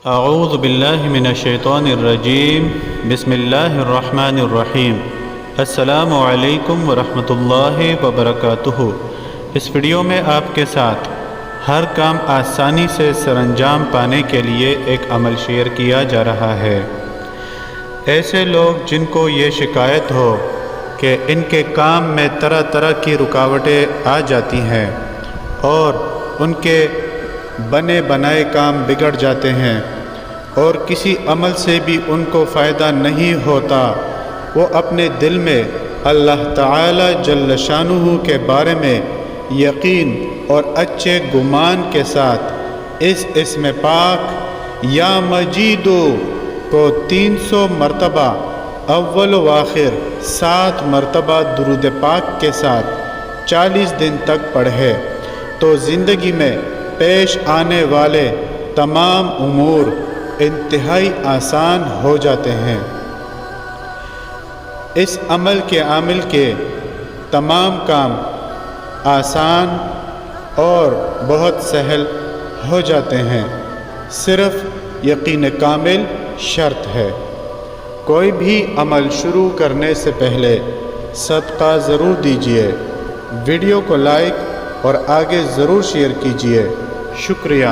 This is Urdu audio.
اعوذ باللہ من الشیطان الرجیم بسم اللہ الرحمن الرحیم السلام علیکم ورحمۃ اللہ وبرکاتہ۔ اس ویڈیو میں آپ کے ساتھ ہر کام آسانی سے سر انجام پانے کے لیے ایک عمل شیئر کیا جا رہا ہے۔ ایسے لوگ جن کو یہ شکایت ہو کہ ان کے کام میں طرح طرح کی رکاوٹیں آ جاتی ہیں اور ان کے بنے بنائے کام بگڑ جاتے ہیں اور کسی عمل سے بھی ان کو فائدہ نہیں ہوتا، وہ اپنے دل میں اللہ تعالی جل شانہ کے بارے میں یقین اور اچھے گمان کے ساتھ اس اسم پاک یا مجیدو کو 300 مرتبہ اول و آخر 7 مرتبہ درود پاک کے ساتھ 40 دن تک پڑھے تو زندگی میں پیش آنے والے تمام امور انتہائی آسان ہو جاتے ہیں۔ اس عمل کے عامل کے تمام کام آسان اور بہت سہل ہو جاتے ہیں، صرف یقین کامل شرط ہے۔ کوئی بھی عمل شروع کرنے سے پہلے صدقہ ضرور دیجیے، ویڈیو کو لائک اور آگے ضرور شیئر کیجیے۔ شکریہ۔